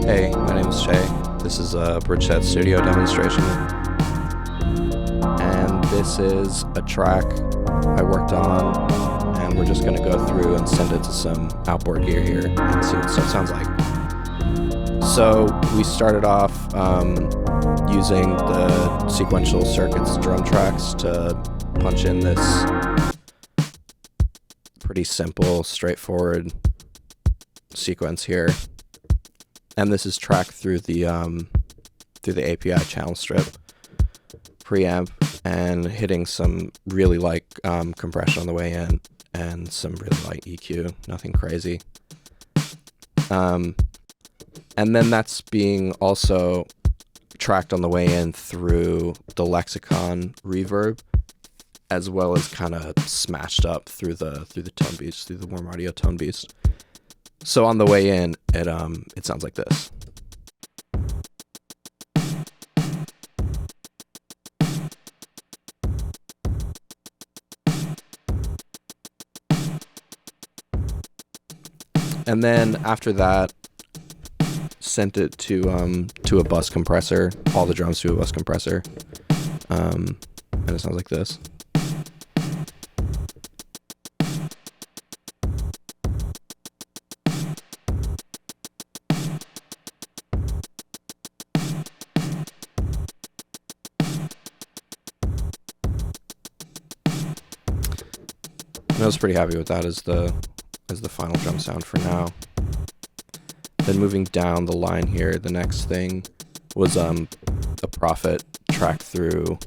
Hey, my name is Shay. This is a BridgeSet studio demonstration, and this is a track I worked on, and we're just going to go through and send it to some Outboard gear here and see what stuff sounds like. So we started off using the Sequential circuits Drumtraks to punch in this pretty simple, straightforward sequence here. And this is tracked through the API channel strip preamp and hitting some really light compression on the way in and some really light EQ, nothing crazy. And then that's being also tracked on the way in through the Lexicon reverb, as well as kind of smashed up through the tone beast, through the warm audio tone beast. So on the way in, it sounds like this. And then after that, sent it to a bus compressor, all the drums to a bus compressor, and it sounds like this. I was pretty happy with that as the final drum sound for now. Then moving down the line here, the next thing was a Prophet track through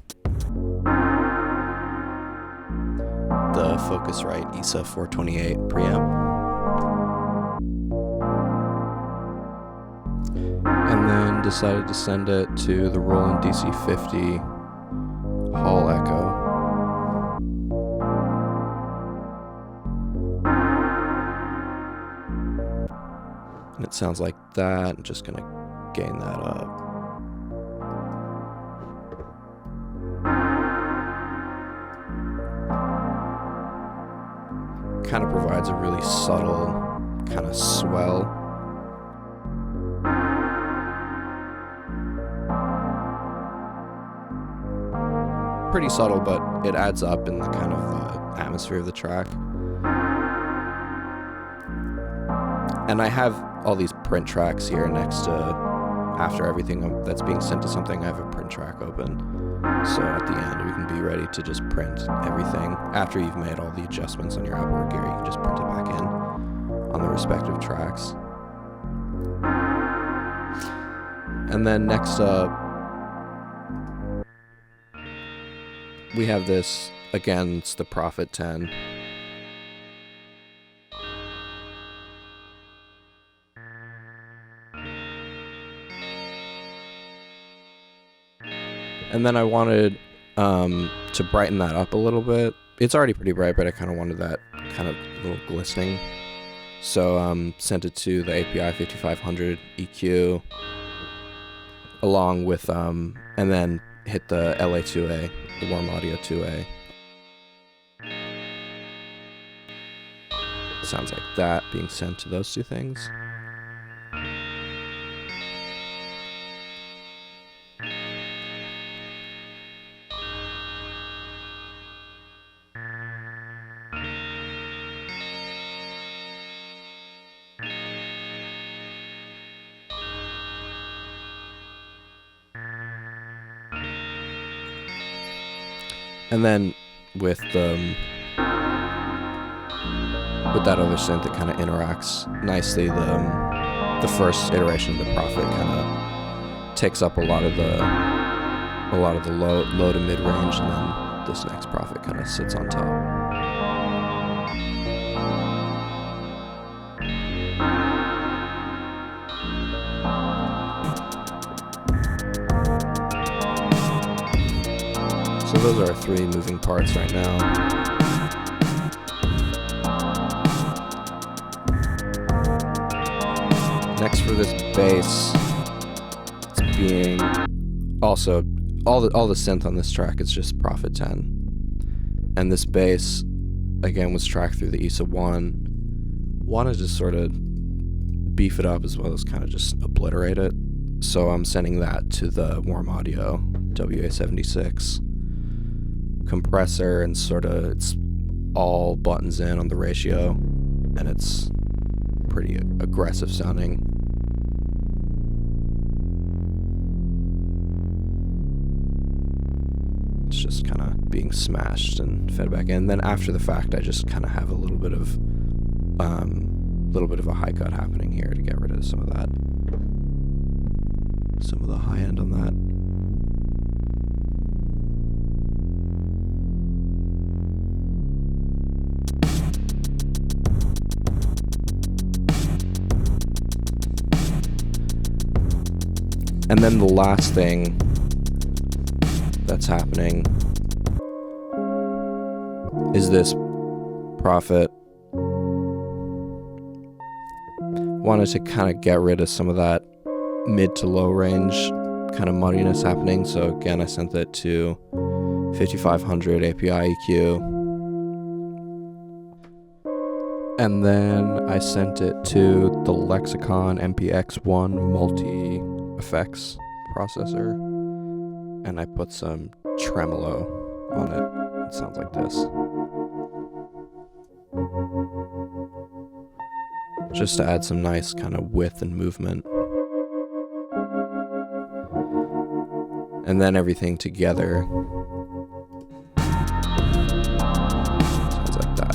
the Focusrite ESA 428 preamp. And then decided to send it to the Roland DC50 Hall Echo. And it sounds like that. I'm just gonna gain that up. Kind of provides a really subtle kind of swell. Pretty subtle, but it adds up in the kind of the atmosphere of the track. And I have all these print tracks here next to, after everything that's being sent to something, I have a print track open. So at the end, we can be ready to just print everything. After you've made all the adjustments on your Outboard gear, you can just print it back in on the respective tracks. And then next up, we have this, again, it's the Prophet-10. And then I wanted to brighten that up a little bit. It's already pretty bright, but I kind of wanted that kind of little glistening. So sent it to the API 5500 EQ along with, and then hit the LA2A, the warm audio 2A. Sounds like that being sent to those two things. And then with that other synth, it kind of interacts nicely. The first iteration of the Prophet kind of takes up a lot of the low to mid range, and then this next Prophet kind of sits on top. So those are our three moving parts right now. Next for this bass, it's being also, all the synth on this track is just Prophet-10. And this bass, again, was tracked through the ESA 1. Wanted to sort of beef it up as well as kind of just obliterate it. So I'm sending that to the Warm Audio WA76 compressor, and sort of it's all buttons in on the ratio, and it's pretty aggressive sounding. It's just kind of being smashed and fed back in. Then after the fact, I just kind of have a little bit of a high cut happening here to get rid of some of that, some of the high end on that. And then the last thing that's happening is this Prophet. Wanted to kind of get rid of some of that mid to low range kind of muddiness happening. So again, I sent it to 5500 API EQ. And then I sent it to the Lexicon MPX1 multi effects processor, and I put some tremolo on it. It sounds like this, just to add some nice kind of width and movement. And then everything together sounds like that.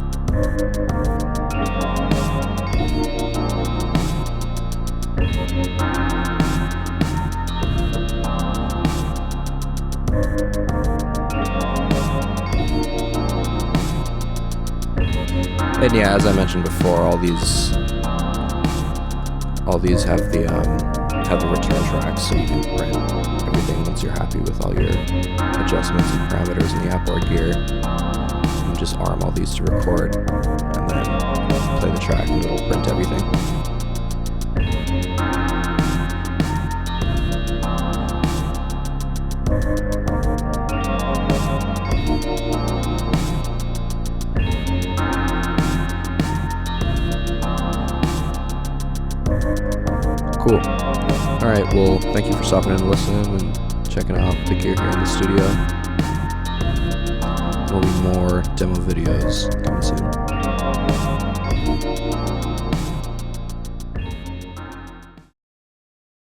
And yeah, as I mentioned before, all these have the return tracks, so you can print everything once you're happy with all your adjustments and parameters in the Outboard gear. You can just arm all these to record, and then play the track, and it'll print everything. Cool. Alright, well, thank you for stopping in and listening and checking out the gear here in the studio. There'll be more demo videos coming soon.